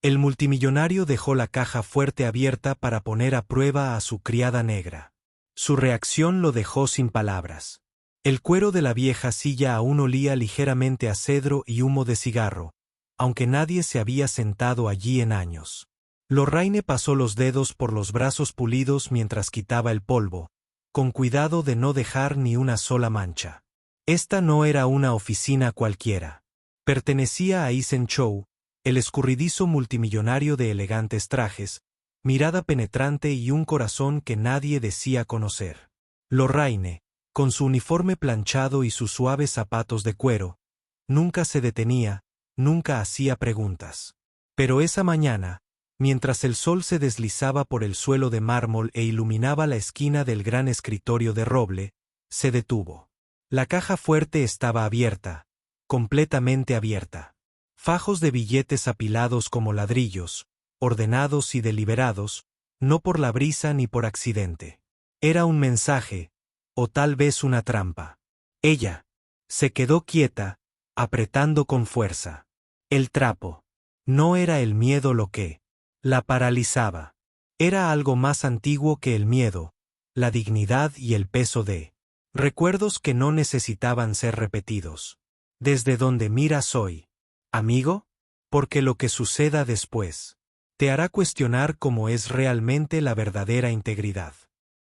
El multimillonario dejó la caja fuerte abierta para poner a prueba a su criada negra. Su reacción lo dejó sin palabras. El cuero de la vieja silla aún olía ligeramente a cedro y humo de cigarro, aunque nadie se había sentado allí en años. Lorraine pasó los dedos por los brazos pulidos mientras quitaba el polvo, con cuidado de no dejar ni una sola mancha. Esta no era una oficina cualquiera. Pertenecía a Eisen Chow, el escurridizo multimillonario de elegantes trajes, mirada penetrante y un corazón que nadie decía conocer. Lorraine, con su uniforme planchado y sus suaves zapatos de cuero, nunca se detenía, nunca hacía preguntas. Pero esa mañana, mientras el sol se deslizaba por el suelo de mármol e iluminaba la esquina del gran escritorio de roble, se detuvo. La caja fuerte estaba abierta, completamente abierta. Fajos de billetes apilados como ladrillos, ordenados y deliberados, no por la brisa ni por accidente. Era un mensaje, o tal vez una trampa. Ella se quedó quieta, apretando con fuerza. El trapo. No era el miedo lo que la paralizaba. Era algo más antiguo que el miedo, la dignidad y el peso de recuerdos que no necesitaban ser repetidos. Desde donde miras hoy, amigo, porque lo que suceda después te hará cuestionar cómo es realmente la verdadera integridad.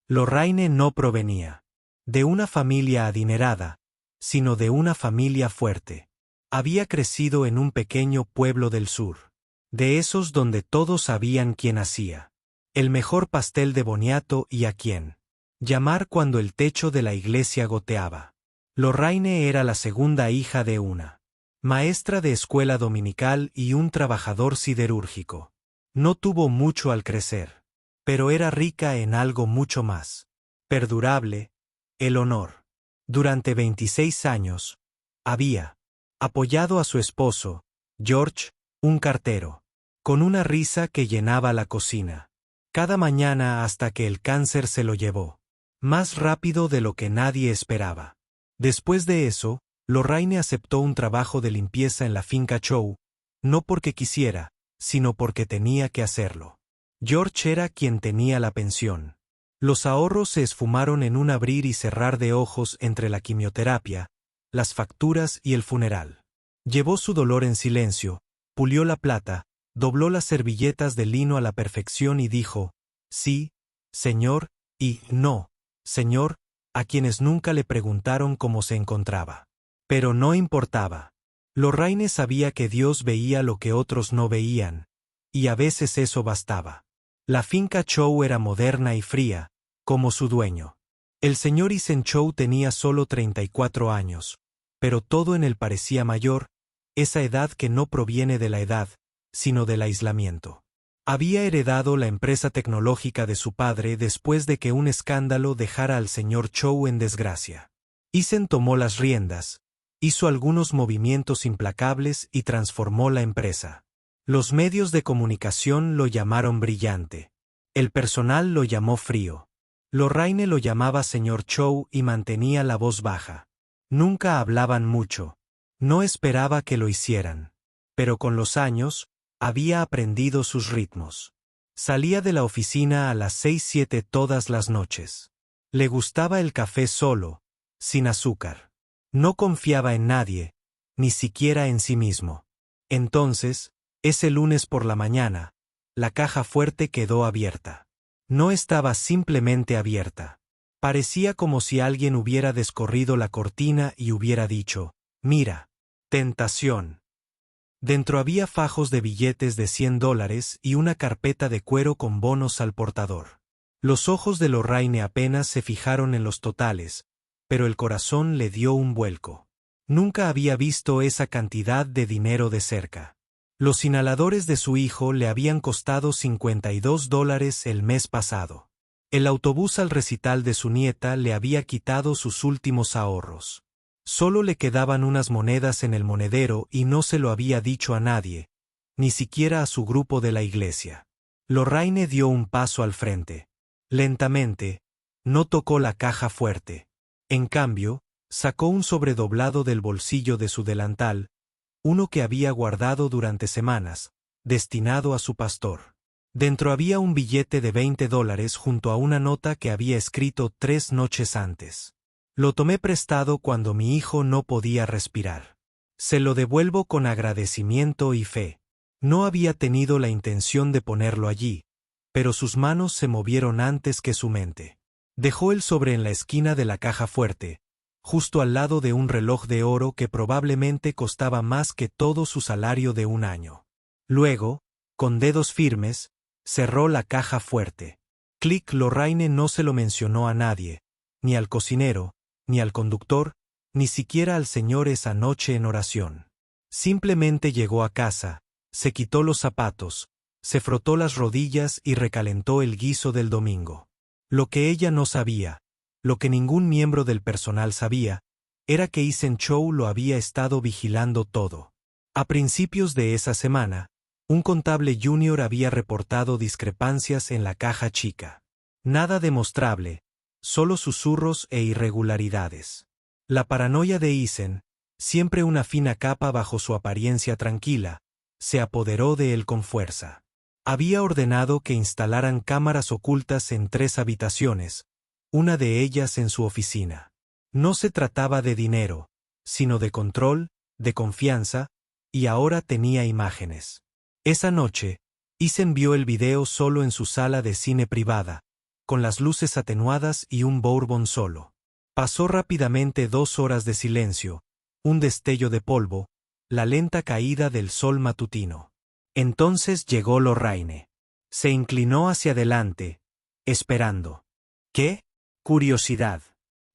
Lorraine no provenía de una familia adinerada, sino de una familia fuerte. Había crecido en un pequeño pueblo del sur, de esos donde todos sabían quién hacía el mejor pastel de boniato y a quién llamar cuando el techo de la iglesia goteaba. Lorraine era la segunda hija de una maestra de escuela dominical y un trabajador siderúrgico. No tuvo mucho al crecer, pero era rica en algo mucho más perdurable: el honor. Durante 26 años, había apoyado a su esposo, George, un cartero, con una risa que llenaba la cocina, cada mañana hasta que el cáncer se lo llevó, más rápido de lo que nadie esperaba. Después de eso, Lorraine aceptó un trabajo de limpieza en la finca Chow, no porque quisiera, sino porque tenía que hacerlo. George era quien tenía la pensión. Los ahorros se esfumaron en un abrir y cerrar de ojos entre la quimioterapia, las facturas y el funeral. Llevó su dolor en silencio, pulió la plata, dobló las servilletas de lino a la perfección y dijo, sí, señor, y no, señor, a quienes nunca le preguntaron cómo se encontraba. Pero no importaba. Lorraine sabía que Dios veía lo que otros no veían, y a veces eso bastaba. La finca Chow era moderna y fría, como su dueño. El señor Eisen Chow tenía solo 34 años, pero todo en él parecía mayor, esa edad que no proviene de la edad, sino del aislamiento. Había heredado la empresa tecnológica de su padre después de que un escándalo dejara al señor Chow en desgracia. Eisen tomó las riendas, hizo algunos movimientos implacables y transformó la empresa. Los medios de comunicación lo llamaron brillante. El personal lo llamó frío. Lorraine lo llamaba señor Chow y mantenía la voz baja. Nunca hablaban mucho. No esperaba que lo hicieran. Pero con los años, había aprendido sus ritmos. Salía de la oficina a las 6-7 todas las noches. Le gustaba el café solo, sin azúcar. No confiaba en nadie, ni siquiera en sí mismo. Entonces, ese lunes por la mañana, la caja fuerte quedó abierta. No estaba simplemente abierta. Parecía como si alguien hubiera descorrido la cortina y hubiera dicho, mira, tentación. Dentro había fajos de billetes de $100 y una carpeta de cuero con bonos al portador. Los ojos de Lorraine apenas se fijaron en los totales, pero el corazón le dio un vuelco. Nunca había visto esa cantidad de dinero de cerca. Los inhaladores de su hijo le habían costado $52 el mes pasado. El autobús al recital de su nieta le había quitado sus últimos ahorros. Solo le quedaban unas monedas en el monedero y no se lo había dicho a nadie, ni siquiera a su grupo de la iglesia. Lorraine dio un paso al frente. Lentamente, no tocó la caja fuerte. En cambio, sacó un sobredoblado del bolsillo de su delantal, uno que había guardado durante semanas, destinado a su pastor. Dentro había un billete de $20 junto a una nota que había escrito 3 noches antes. Lo tomé prestado cuando mi hijo no podía respirar. Se lo devuelvo con agradecimiento y fe. No había tenido la intención de ponerlo allí, pero sus manos se movieron antes que su mente. Dejó el sobre en la esquina de la caja fuerte, justo al lado de un reloj de oro que probablemente costaba más que todo su salario de un año. Luego, con dedos firmes, cerró la caja fuerte. Click. Lorraine no se lo mencionó a nadie, ni al cocinero, ni al conductor, ni siquiera al señor esa noche en oración. Simplemente llegó a casa, se quitó los zapatos, se frotó las rodillas y recalentó el guiso del domingo. Lo que ella no sabía, lo que ningún miembro del personal sabía, era que Eason Chow lo había estado vigilando todo. A principios de esa semana, un contable junior había reportado discrepancias en la caja chica. Nada demostrable, solo susurros e irregularidades. La paranoia de Eason, siempre una fina capa bajo su apariencia tranquila, se apoderó de él con fuerza. Había ordenado que instalaran cámaras ocultas en 3 habitaciones, una de ellas en su oficina. No se trataba de dinero, sino de control, de confianza, y ahora tenía imágenes. Esa noche, Eason vio el video solo en su sala de cine privada, con las luces atenuadas y un bourbon solo. Pasó rápidamente 2 horas de silencio, un destello de polvo, la lenta caída del sol matutino. Entonces llegó Lorraine. Se inclinó hacia adelante, esperando. ¿Qué? Curiosidad.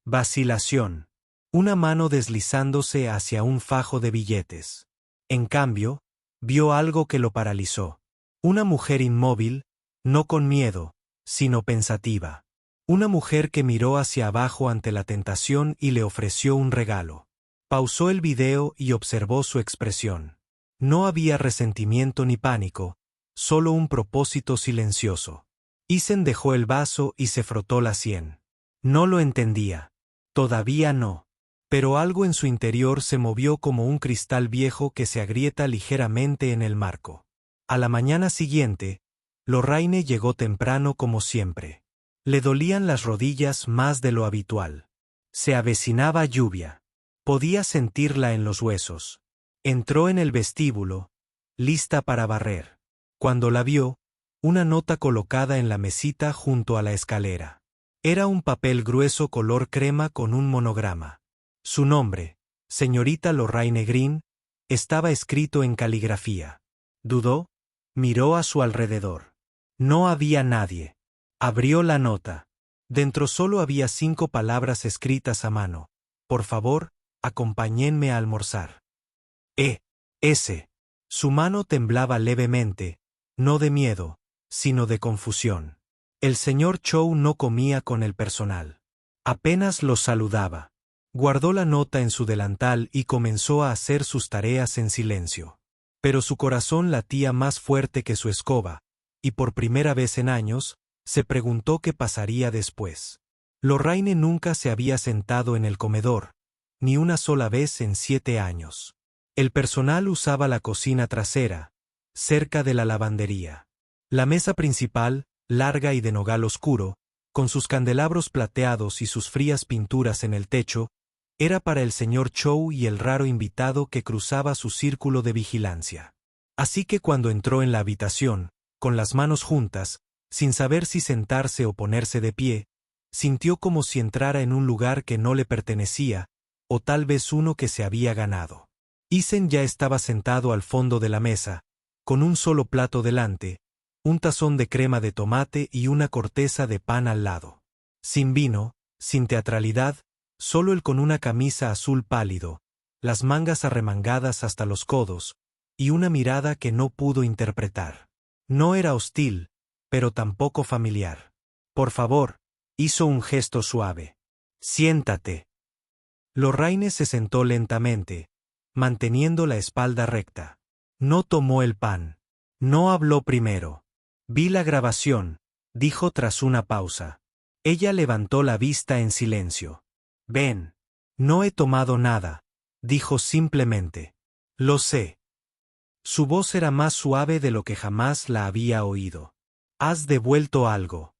Vacilación. Una mano deslizándose hacia un fajo de billetes. En cambio, vio algo que lo paralizó. Una mujer inmóvil, no con miedo, sino pensativa. Una mujer que miró hacia abajo ante la tentación y le ofreció un regalo. Pausó el video y observó su expresión. No había resentimiento ni pánico, solo un propósito silencioso. Eason dejó el vaso y se frotó la sien. No lo entendía. Todavía no. Pero algo en su interior se movió como un cristal viejo que se agrieta ligeramente en el marco. A la mañana siguiente, Lorraine llegó temprano como siempre. Le dolían las rodillas más de lo habitual. Se avecinaba lluvia. Podía sentirla en los huesos. Entró en el vestíbulo, lista para barrer. Cuando la vio, una nota colocada en la mesita junto a la escalera. Era un papel grueso color crema con un monograma. Su nombre, señorita Lorraine Green, estaba escrito en caligrafía. Dudó, miró a su alrededor. No había nadie. Abrió la nota. Dentro solo había 5 palabras escritas a mano. Por favor, acompáñenme a almorzar. S. Su mano temblaba levemente, no de miedo, sino de confusión. El señor Chow no comía con el personal. Apenas los saludaba. Guardó la nota en su delantal y comenzó a hacer sus tareas en silencio. Pero su corazón latía más fuerte que su escoba, y por primera vez en años, se preguntó qué pasaría después. Lorraine nunca se había sentado en el comedor, ni una sola vez en 7 años. El personal usaba la cocina trasera, cerca de la lavandería. La mesa principal, larga y de nogal oscuro, con sus candelabros plateados y sus frías pinturas en el techo, era para el señor Chow y el raro invitado que cruzaba su círculo de vigilancia. Así que cuando entró en la habitación, con las manos juntas, sin saber si sentarse o ponerse de pie, sintió como si entrara en un lugar que no le pertenecía, o tal vez uno que se había ganado. Eason ya estaba sentado al fondo de la mesa, con un solo plato delante, un tazón de crema de tomate y una corteza de pan al lado. Sin vino, sin teatralidad, solo él con una camisa azul pálido, las mangas arremangadas hasta los codos, y una mirada que no pudo interpretar. No era hostil, pero tampoco familiar. Por favor, hizo un gesto suave. Siéntate. Lorraine se sentó lentamente, manteniendo la espalda recta. No tomó el pan. No habló primero. Vi la grabación, dijo tras una pausa. Ella levantó la vista en silencio. Ven. No he tomado nada, dijo simplemente. Lo sé. Su voz era más suave de lo que jamás la había oído. ¿Has devuelto algo?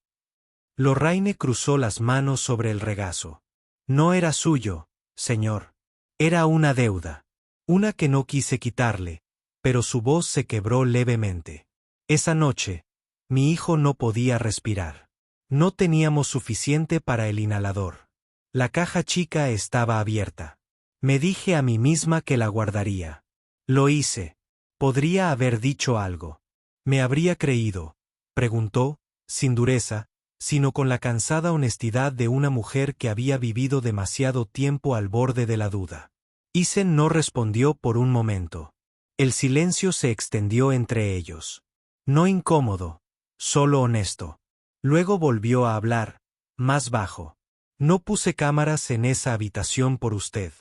Lorraine cruzó las manos sobre el regazo. No era suyo, señor. Era una deuda. Una que no quise quitarle, pero su voz se quebró levemente. Esa noche, mi hijo no podía respirar. No teníamos suficiente para el inhalador. La caja chica estaba abierta. Me dije a mí misma que la guardaría. Lo hice. Podría haber dicho algo. ¿Me habría creído? Preguntó, sin dureza, sino con la cansada honestidad de una mujer que había vivido demasiado tiempo al borde de la duda. Isen no respondió por un momento. El silencio se extendió entre ellos. No incómodo, solo honesto. Luego volvió a hablar, más bajo. No puse cámaras en esa habitación por usted.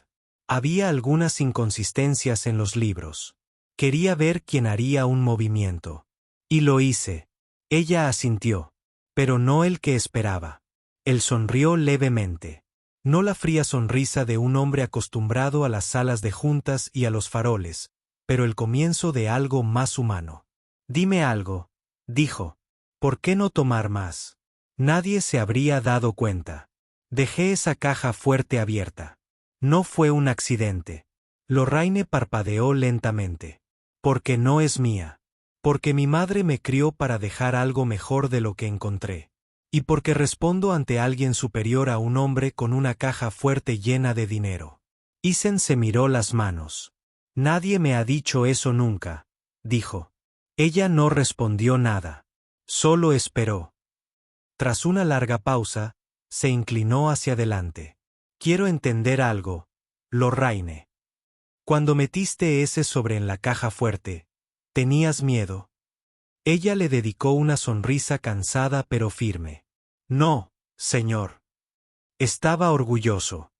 Había algunas inconsistencias en los libros. Quería ver quién haría un movimiento. Y lo hice. Ella asintió. Pero no el que esperaba. Él sonrió levemente. No la fría sonrisa de un hombre acostumbrado a las salas de juntas y a los faroles, pero el comienzo de algo más humano. Dime algo, dijo. ¿Por qué no tomar más? Nadie se habría dado cuenta. Dejé esa caja fuerte abierta. No fue un accidente. Lorraine parpadeó lentamente. Porque no es mía. Porque mi madre me crió para dejar algo mejor de lo que encontré. Y porque respondo ante alguien superior a un hombre con una caja fuerte llena de dinero. Isen se miró las manos. Nadie me ha dicho eso nunca, dijo. Ella no respondió nada. Solo esperó. Tras una larga pausa, se inclinó hacia adelante. Quiero entender algo, Lorraine. Cuando metiste ese sobre en la caja fuerte, ¿tenías miedo? Ella le dedicó una sonrisa cansada pero firme. No, señor. Estaba orgulloso.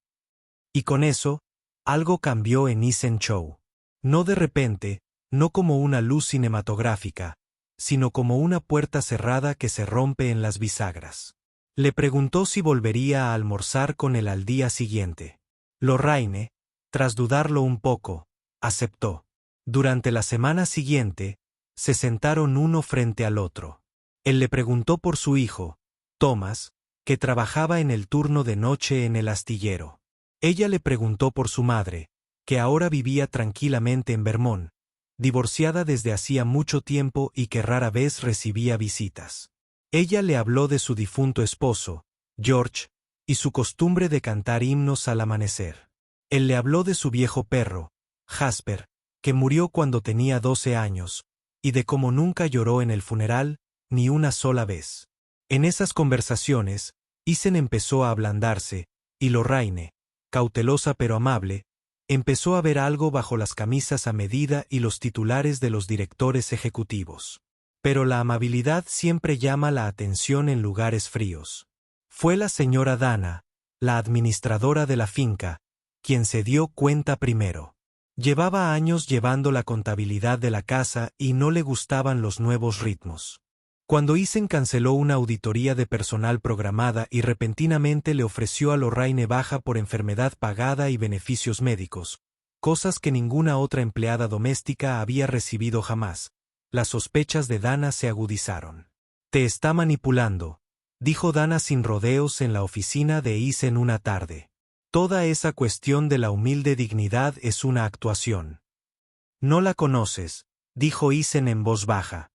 Y con eso, algo cambió en Isen Chow. No de repente, no como una luz cinematográfica, sino como una puerta cerrada que se rompe en las bisagras. Le preguntó si volvería a almorzar con él al día siguiente. Lorraine, tras dudarlo un poco, aceptó. Durante la semana siguiente, se sentaron uno frente al otro. Él le preguntó por su hijo, Thomas, que trabajaba en el turno de noche en el astillero. Ella le preguntó por su madre, que ahora vivía tranquilamente en Vermont, divorciada desde hacía mucho tiempo y que rara vez recibía visitas. Ella le habló de su difunto esposo, George, y su costumbre de cantar himnos al amanecer. Él le habló de su viejo perro, Jasper, que murió cuando tenía 12 años, y de cómo nunca lloró en el funeral, ni una sola vez. En esas conversaciones, Isen empezó a ablandarse, y Lorraine, cautelosa pero amable, empezó a ver algo bajo las camisas a medida y los titulares de los directores ejecutivos. Pero la amabilidad siempre llama la atención en lugares fríos. Fue la señora Dana, la administradora de la finca, quien se dio cuenta primero. Llevaba años llevando la contabilidad de la casa y no le gustaban los nuevos ritmos. Cuando Isen canceló una auditoría de personal programada y repentinamente le ofreció a Lorraine baja por enfermedad pagada y beneficios médicos, cosas que ninguna otra empleada doméstica había recibido jamás, las sospechas de Dana se agudizaron. Te está manipulando, dijo Dana sin rodeos en la oficina de Isen una tarde. Toda esa cuestión de la humilde dignidad es una actuación. No la conoces, dijo Isen en voz baja.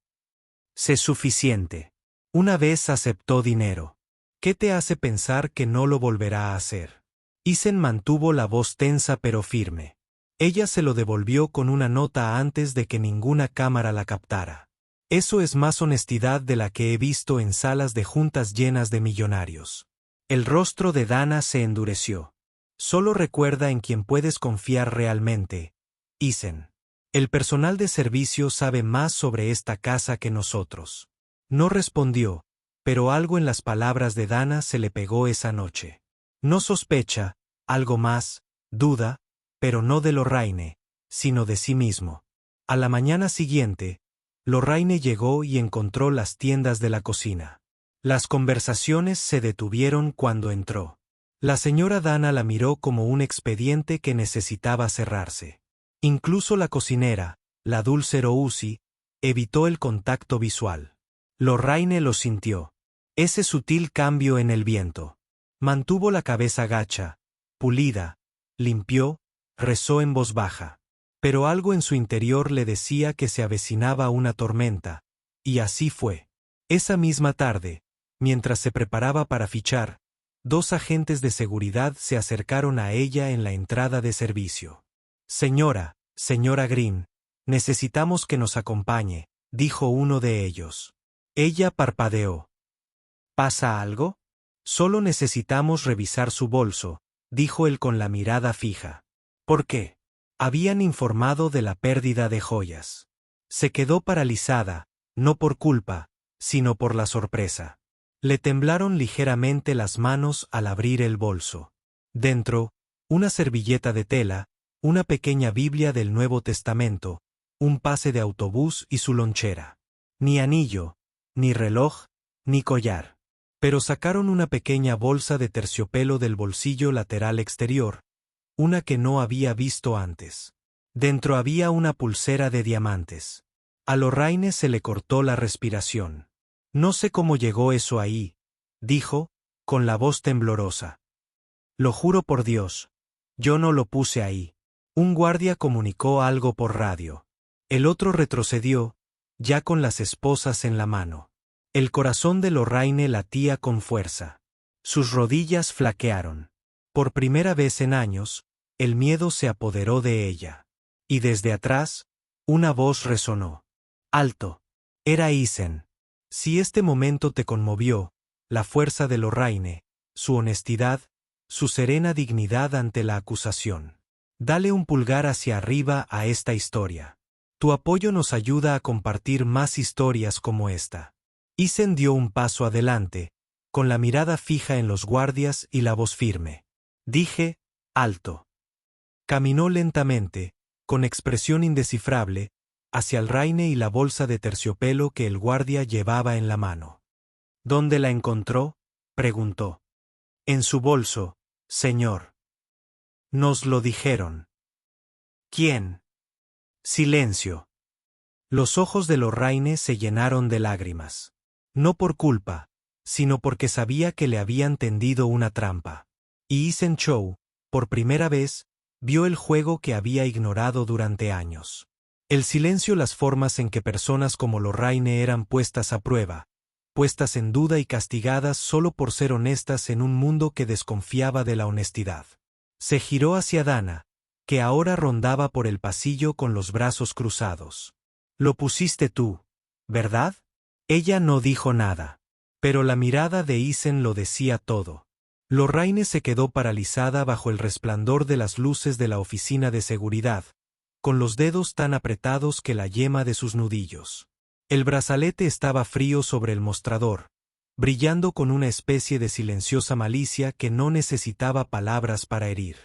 Sé suficiente. Una vez aceptó dinero. ¿Qué te hace pensar que no lo volverá a hacer? Isen mantuvo la voz tensa pero firme. Ella se lo devolvió con una nota antes de que ninguna cámara la captara. Eso es más honestidad de la que he visto en salas de juntas llenas de millonarios. El rostro de Dana se endureció. Solo recuerda en quien puedes confiar realmente, Isen. El personal de servicio sabe más sobre esta casa que nosotros. No respondió, pero algo en las palabras de Dana se le pegó esa noche. No sospecha, algo más, duda, pero no de Lorraine, sino de sí mismo. A la mañana siguiente, Lorraine llegó y encontró las tiendas de la cocina. Las conversaciones se detuvieron cuando entró. La señora Dana la miró como un expediente que necesitaba cerrarse. Incluso la cocinera, la dulce Rousi, evitó el contacto visual. Lorraine lo sintió. Ese sutil cambio en el viento. Mantuvo la cabeza gacha, pulida, limpió, rezó en voz baja. Pero algo en su interior le decía que se avecinaba una tormenta, y así fue. Esa misma tarde, mientras se preparaba para fichar, 2 agentes de seguridad se acercaron a ella en la entrada de servicio. Señora Green, necesitamos que nos acompañe, dijo uno de ellos. Ella parpadeó. ¿Pasa algo? Solo necesitamos revisar su bolso, dijo él con la mirada fija. ¿Por qué? Habían informado de la pérdida de joyas. Se quedó paralizada, no por culpa, sino por la sorpresa. Le temblaron ligeramente las manos al abrir el bolso. Dentro, una servilleta de tela, una pequeña Biblia del Nuevo Testamento, un pase de autobús y su lonchera. Ni anillo, ni reloj, ni collar. Pero sacaron una pequeña bolsa de terciopelo del bolsillo lateral exterior, una que no había visto antes. Dentro había una pulsera de diamantes. A Lorraine se le cortó la respiración. No sé cómo llegó eso ahí, dijo, con la voz temblorosa. Lo juro por Dios, yo no lo puse ahí. Un guardia comunicó algo por radio. El otro retrocedió, ya con las esposas en la mano. El corazón de Lorraine latía con fuerza. Sus rodillas flaquearon. Por primera vez en años, el miedo se apoderó de ella. Y desde atrás, una voz resonó. ¡Alto! Era Isen. Si este momento te conmovió, la fuerza de Lorraine, su honestidad, su serena dignidad ante la acusación. Dale un pulgar hacia arriba a esta historia. Tu apoyo nos ayuda a compartir más historias como esta. Isen dio un paso adelante, con la mirada fija en los guardias y la voz firme. Dije, alto. Caminó lentamente, con expresión indescifrable, hacia el Raine y la bolsa de terciopelo que el guardia llevaba en la mano. ¿Dónde la encontró?, preguntó. En su bolso, señor. Nos lo dijeron. ¿Quién? Silencio. Los ojos de Lorraine se llenaron de lágrimas. No por culpa, sino porque sabía que le habían tendido una trampa. Y Isen Chow, por primera vez, vio el juego que había ignorado durante años. El silencio, las formas en que personas como Lorraine eran puestas a prueba, puestas en duda y castigadas solo por ser honestas en un mundo que desconfiaba de la honestidad. Se giró hacia Dana, que ahora rondaba por el pasillo con los brazos cruzados. Lo pusiste tú, ¿verdad? Ella no dijo nada, pero la mirada de Isen lo decía todo. Lorraine se quedó paralizada bajo el resplandor de las luces de la oficina de seguridad, con los dedos tan apretados que la yema de sus nudillos. El brazalete estaba frío sobre el mostrador, brillando con una especie de silenciosa malicia que no necesitaba palabras para herir.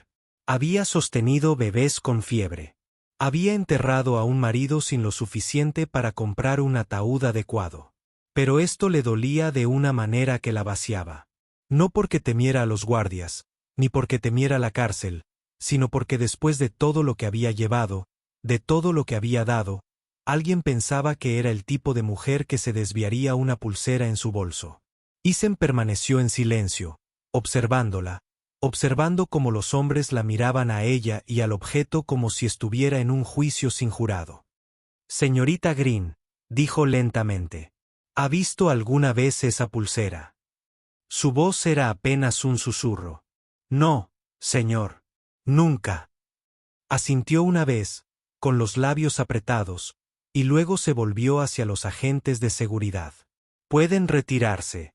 Había sostenido bebés con fiebre. Había enterrado a un marido sin lo suficiente para comprar un ataúd adecuado. Pero esto le dolía de una manera que la vaciaba. No porque temiera a los guardias, ni porque temiera la cárcel, sino porque después de todo lo que había llevado, de todo lo que había dado, alguien pensaba que era el tipo de mujer que se desviaría una pulsera en su bolso. Isen permaneció en silencio, observándola, observando cómo los hombres la miraban a ella y al objeto como si estuviera en un juicio sin jurado. Señorita Green, dijo lentamente, ¿ha visto alguna vez esa pulsera? Su voz era apenas un susurro. No, señor. Nunca. Asintió una vez, con los labios apretados, y luego se volvió hacia los agentes de seguridad. Pueden retirarse.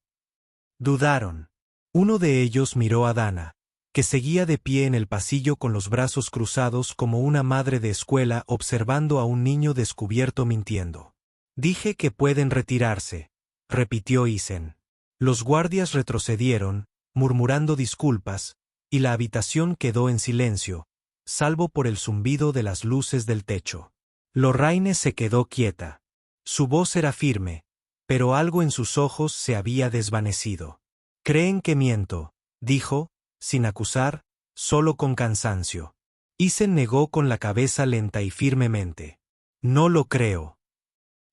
Dudaron. Uno de ellos miró a Dana, que seguía de pie en el pasillo con los brazos cruzados como una madre de escuela observando a un niño descubierto mintiendo. Dije que pueden retirarse, repitió Isen. Los guardias retrocedieron, murmurando disculpas, y la habitación quedó en silencio, salvo por el zumbido de las luces del techo. Lorraine se quedó quieta. Su voz era firme, pero algo en sus ojos se había desvanecido. «Creen que miento», dijo, sin acusar, solo con cansancio. Isen negó con la cabeza lenta y firmemente. No lo creo.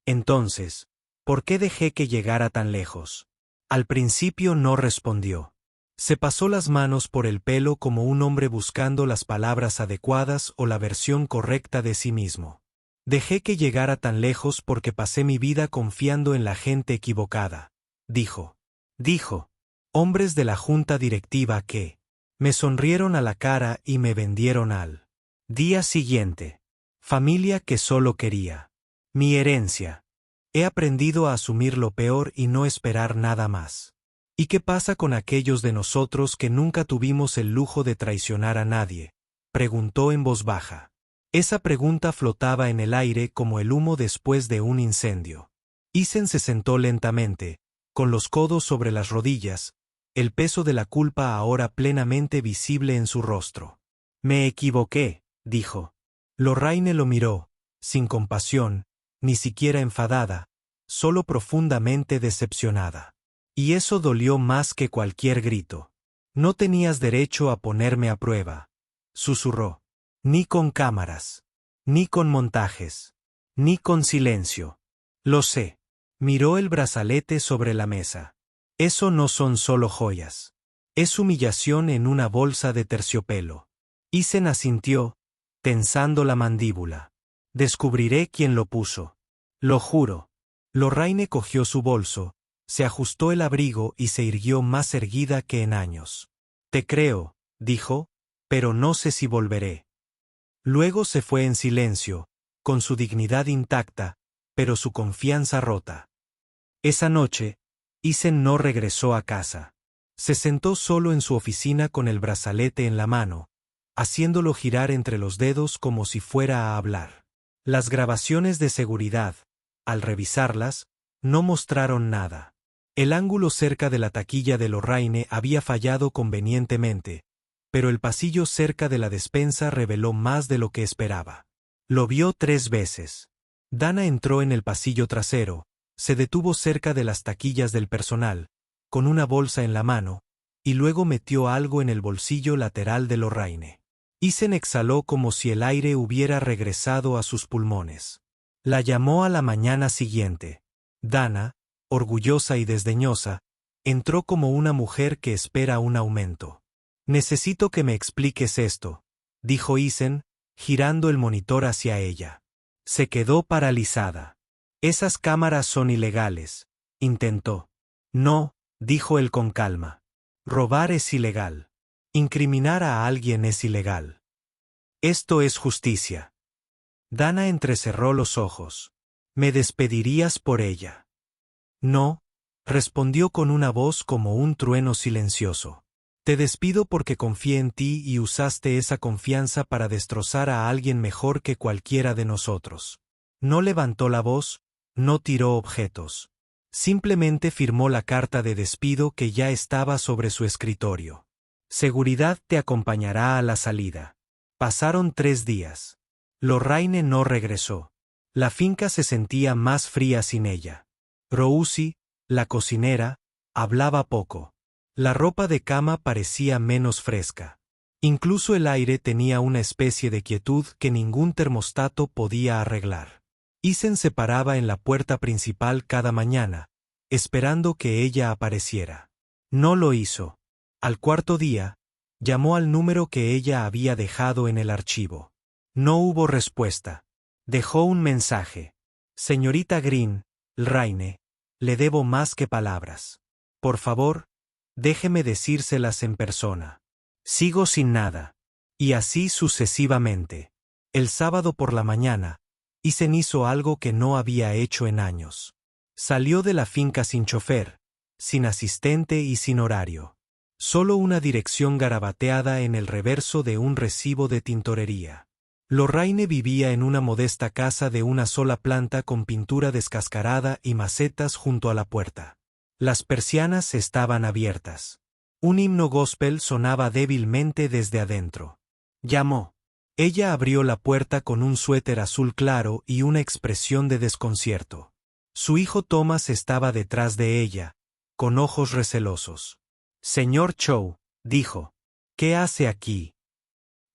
Entonces, ¿por qué dejé que llegara tan lejos? Al principio no respondió. Se pasó las manos por el pelo como un hombre buscando las palabras adecuadas o la versión correcta de sí mismo. Dejé que llegara tan lejos porque pasé mi vida confiando en la gente equivocada, dijo. Dijo. Hombres de la junta directiva que me sonrieron a la cara y me vendieron al día siguiente. Familia que solo quería mi herencia. He aprendido a asumir lo peor y no esperar nada más. ¿Y qué pasa con aquellos de nosotros que nunca tuvimos el lujo de traicionar a nadie? Preguntó en voz baja. Esa pregunta flotaba en el aire como el humo después de un incendio. Isen se sentó lentamente, con los codos sobre las rodillas, el peso de la culpa ahora plenamente visible en su rostro. Me equivoqué, dijo. Lorraine lo miró, sin compasión, ni siquiera enfadada, solo profundamente decepcionada. Y eso dolió más que cualquier grito. No tenías derecho a ponerme a prueba, susurró. Ni con cámaras, ni con montajes, ni con silencio. Lo sé. Miró el brazalete sobre la mesa. Eso no son solo joyas. Es humillación en una bolsa de terciopelo. Isen asintió, tensando la mandíbula. Descubriré quién lo puso. Lo juro. Lorraine cogió su bolso, se ajustó el abrigo y se irguió más erguida que en años. Te creo, dijo, pero no sé si volveré. Luego se fue en silencio, con su dignidad intacta, pero su confianza rota. Esa noche, Isen no regresó a casa. Se sentó solo en su oficina con el brazalete en la mano, haciéndolo girar entre los dedos como si fuera a hablar. Las grabaciones de seguridad, al revisarlas, no mostraron nada. El ángulo cerca de la taquilla de Lorraine había fallado convenientemente, pero el pasillo cerca de la despensa reveló más de lo que esperaba. Lo vio 3 veces. Dana entró en el pasillo trasero, se detuvo cerca de las taquillas del personal, con una bolsa en la mano, y luego metió algo en el bolsillo lateral de Lorraine. Isen exhaló como si el aire hubiera regresado a sus pulmones. La llamó a la mañana siguiente. Dana, orgullosa y desdeñosa, entró como una mujer que espera un aumento. Necesito que me expliques esto, dijo Isen, girando el monitor hacia ella. Se quedó paralizada. Esas cámaras son ilegales, intentó. No, dijo él con calma. Robar es ilegal. Incriminar a alguien es ilegal. Esto es justicia. Dana entrecerró los ojos. ¿Me despedirías por ella? No, respondió con una voz como un trueno silencioso. Te despido porque confié en ti y usaste esa confianza para destrozar a alguien mejor que cualquiera de nosotros. No levantó la voz, no tiró objetos. Simplemente firmó la carta de despido que ya estaba sobre su escritorio. Seguridad te acompañará a la salida. Pasaron 3 días. Lorraine no regresó. La finca se sentía más fría sin ella. Rousey, la cocinera, hablaba poco. La ropa de cama parecía menos fresca. Incluso el aire tenía una especie de quietud que ningún termostato podía arreglar. Isen se paraba en la puerta principal cada mañana, esperando que ella apareciera. No lo hizo. Al 4.º día, llamó al número que ella había dejado en el archivo. No hubo respuesta. Dejó un mensaje. Señorita Green, Lorraine, le debo más que palabras. Por favor, déjeme decírselas en persona. Sigo sin nada. Y así sucesivamente. El sábado por la mañana, Isen hizo algo que no había hecho en años. Salió de la finca sin chofer, sin asistente y sin horario. Solo una dirección garabateada en el reverso de un recibo de tintorería. Lorraine vivía en una modesta casa de una sola planta con pintura descascarada y macetas junto a la puerta. Las persianas estaban abiertas. Un himno gospel sonaba débilmente desde adentro. Llamó. Ella abrió la puerta con un suéter azul claro y una expresión de desconcierto. Su hijo Thomas estaba detrás de ella, con ojos recelosos. Señor Chow, dijo. ¿Qué hace aquí?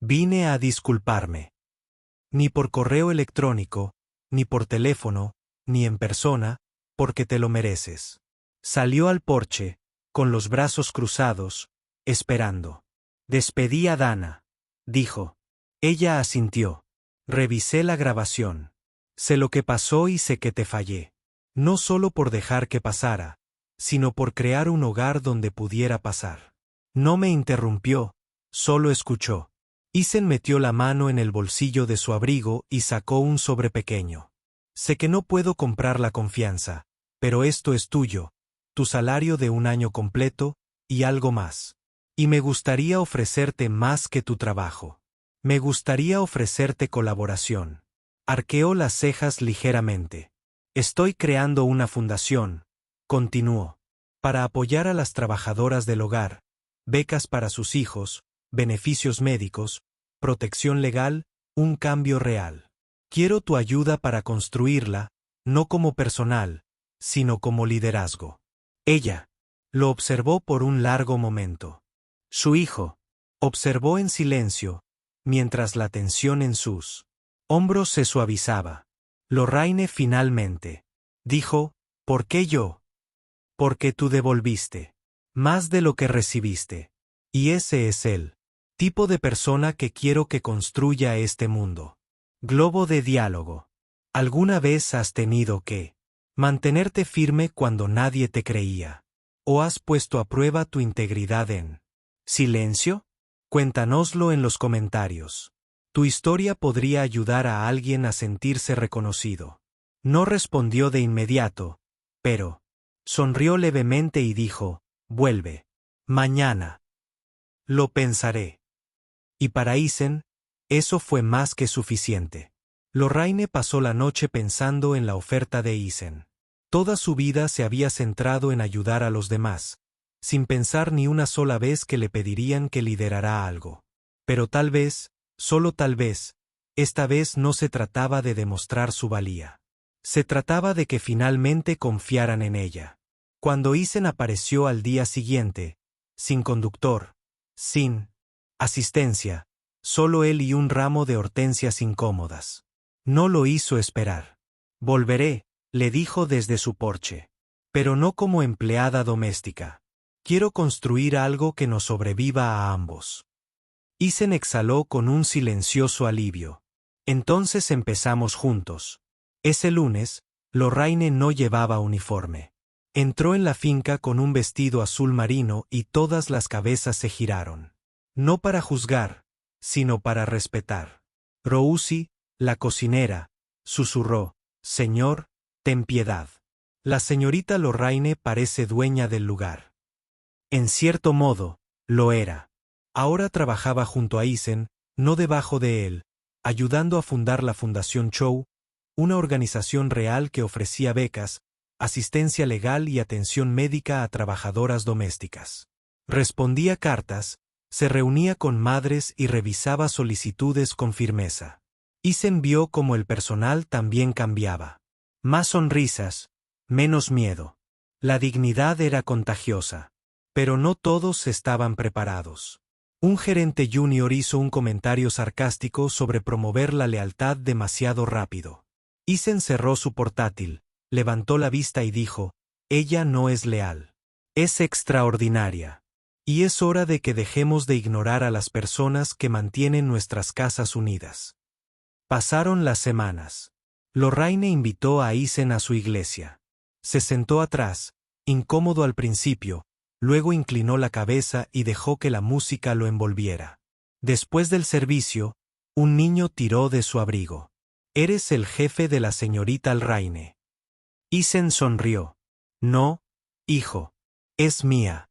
Vine a disculparme. Ni por correo electrónico, ni por teléfono, ni en persona, porque te lo mereces. Salió al porche, con los brazos cruzados, esperando. Despedí a Dana, dijo. Ella asintió. Revisé la grabación. Sé lo que pasó y sé que te fallé. No solo por dejar que pasara, sino por crear un hogar donde pudiera pasar. No me interrumpió, solo escuchó. Isen metió la mano en el bolsillo de su abrigo y sacó un sobre pequeño. Sé que no puedo comprar la confianza, pero esto es tuyo, tu salario de un año completo, y algo más. Y me gustaría ofrecerte más que tu trabajo. Me gustaría ofrecerte colaboración. Arqueó las cejas ligeramente. Estoy creando una fundación, continuó, para apoyar a las trabajadoras del hogar, becas para sus hijos, beneficios médicos, protección legal, un cambio real. Quiero tu ayuda para construirla, no como personal, sino como liderazgo. Ella lo observó por un largo momento. Su hijo observó en silencio, mientras la tensión en sus hombros se suavizaba. Lorraine finalmente dijo, ¿por qué yo? Porque tú devolviste más de lo que recibiste. Y ese es el tipo de persona que quiero que construya este mundo. Globo de diálogo. ¿Alguna vez has tenido que mantenerte firme cuando nadie te creía? ¿O has puesto a prueba tu integridad en silencio? Cuéntanoslo en los comentarios. Tu historia podría ayudar a alguien a sentirse reconocido. No respondió de inmediato, pero sonrió levemente y dijo, vuelve. Mañana. Lo pensaré. Y para Isen, eso fue más que suficiente. Lorraine pasó la noche pensando en la oferta de Isen. Toda su vida se había centrado en ayudar a los demás, sin pensar ni una sola vez que le pedirían que liderara algo. Pero tal vez, solo tal vez, esta vez no se trataba de demostrar su valía. Se trataba de que finalmente confiaran en ella. Cuando Isen apareció al día siguiente, sin conductor, sin asistencia, solo él y un ramo de hortensias incómodas. No lo hizo esperar. Volveré, le dijo desde su porche. Pero no como empleada doméstica. Quiero construir algo que nos sobreviva a ambos. Isen exhaló con un silencioso alivio. Entonces empezamos juntos. Ese lunes, Lorraine no llevaba uniforme. Entró en la finca con un vestido azul marino y todas las cabezas se giraron. No para juzgar, sino para respetar. Rousy, la cocinera, susurró, «Señor, ten piedad». La señorita Lorraine parece dueña del lugar. En cierto modo, lo era. Ahora trabajaba junto a Isen, no debajo de él, ayudando a fundar la Fundación Chow, una organización real que ofrecía becas, asistencia legal y atención médica a trabajadoras domésticas. Respondía cartas, se reunía con madres y revisaba solicitudes con firmeza. Isen vio cómo el personal también cambiaba. Más sonrisas, menos miedo. La dignidad era contagiosa. Pero no todos estaban preparados. Un gerente junior hizo un comentario sarcástico sobre promover la lealtad demasiado rápido. Isen cerró su portátil, levantó la vista y dijo, ella no es leal. Es extraordinaria. Y es hora de que dejemos de ignorar a las personas que mantienen nuestras casas unidas. Pasaron las semanas. Lorraine invitó a Isen a su iglesia. Se sentó atrás, incómodo al principio, luego inclinó la cabeza y dejó que la música lo envolviera. Después del servicio, un niño tiró de su abrigo. «Eres el jefe de la señorita Lorraine». Isen sonrió. «No, hijo. Es mía».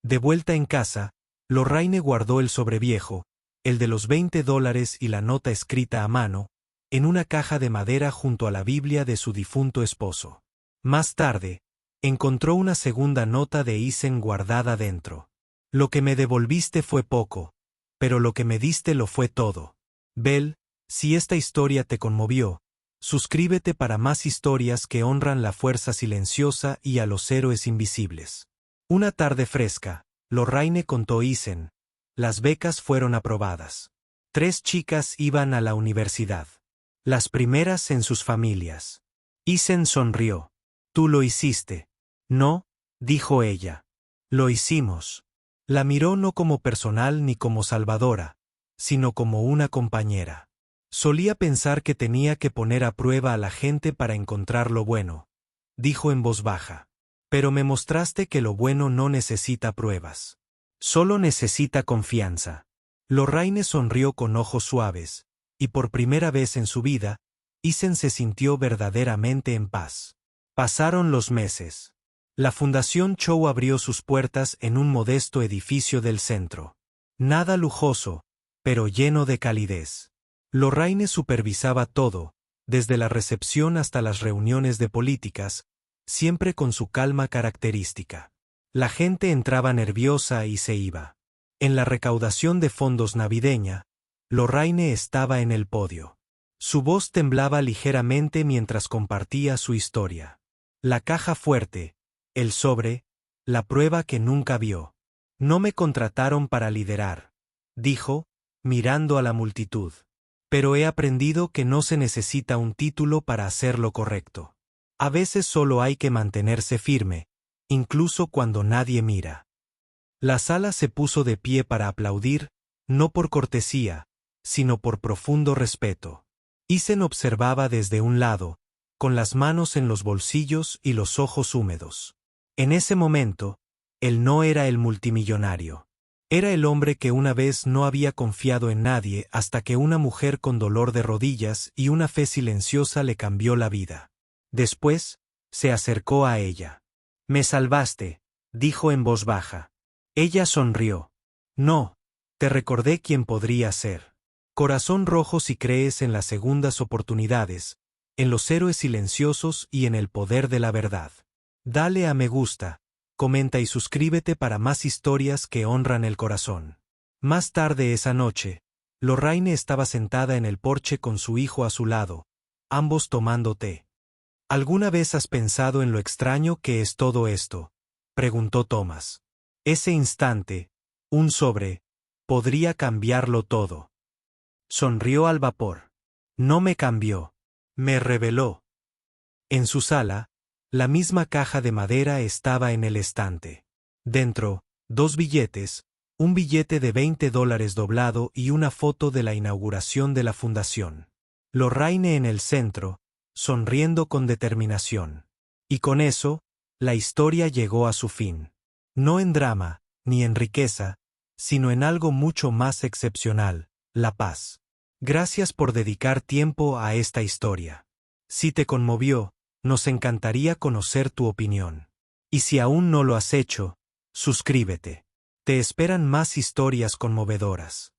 De vuelta en casa, Lorraine guardó el sobreviejo, el de los $20 y la nota escrita a mano, en una caja de madera junto a la Biblia de su difunto esposo. Más tarde, encontró una segunda nota de Isen guardada dentro. «Lo que me devolviste fue poco, pero lo que me diste lo fue todo. Belle, si esta historia te conmovió, suscríbete para más historias que honran la fuerza silenciosa y a los héroes invisibles». Una tarde fresca, Lorraine contó Isen. Las becas fueron aprobadas. 3 chicas iban a la universidad. Las primeras en sus familias. Isen sonrió. Tú lo hiciste. No, dijo ella. Lo hicimos. La miró no como personal ni como salvadora, sino como una compañera. Solía pensar que tenía que poner a prueba a la gente para encontrar lo bueno, dijo en voz baja. Pero me mostraste que lo bueno no necesita pruebas. Solo necesita confianza. Lorraine sonrió con ojos suaves, y por primera vez en su vida, Isen se sintió verdaderamente en paz. Pasaron los meses. La Fundación Chow abrió sus puertas en un modesto edificio del centro. Nada lujoso, pero lleno de calidez. Lorraine supervisaba todo, desde la recepción hasta las reuniones de políticas, siempre con su calma característica. La gente entraba nerviosa y se iba. En la recaudación de fondos navideña, Lorraine estaba en el podio. Su voz temblaba ligeramente mientras compartía su historia. La caja fuerte, el sobre, la prueba que nunca vio. No me contrataron para liderar, dijo, mirando a la multitud. Pero he aprendido que no se necesita un título para hacer lo correcto. A veces solo hay que mantenerse firme, incluso cuando nadie mira. La sala se puso de pie para aplaudir, no por cortesía, sino por profundo respeto. Isen observaba desde un lado, con las manos en los bolsillos y los ojos húmedos. En ese momento, él no era el multimillonario. Era el hombre que una vez no había confiado en nadie hasta que una mujer con dolor de rodillas y una fe silenciosa le cambió la vida. Después, se acercó a ella. «Me salvaste», dijo en voz baja. Ella sonrió. «No, te recordé quién podría ser. Corazón rojo si crees en las segundas oportunidades, en los héroes silenciosos y en el poder de la verdad. Dale a me gusta, comenta y suscríbete para más historias que honran el corazón». Más tarde esa noche, Lorraine estaba sentada en el porche con su hijo a su lado, ambos tomando té. «¿Alguna vez has pensado en lo extraño que es todo esto?», preguntó Thomas. «Ese instante, un sobre, podría cambiarlo todo». Sonrió al vapor. «No me cambió. Me reveló». En su sala, la misma caja de madera estaba en el estante. Dentro, 2 billetes, un billete de $20 doblado y una foto de la inauguración de la fundación. Lorraine en el centro, sonriendo con determinación. Y con eso, la historia llegó a su fin. No en drama, ni en riqueza, sino en algo mucho más excepcional, la paz. Gracias por dedicar tiempo a esta historia. Si te conmovió, nos encantaría conocer tu opinión. Y si aún no lo has hecho, suscríbete. Te esperan más historias conmovedoras.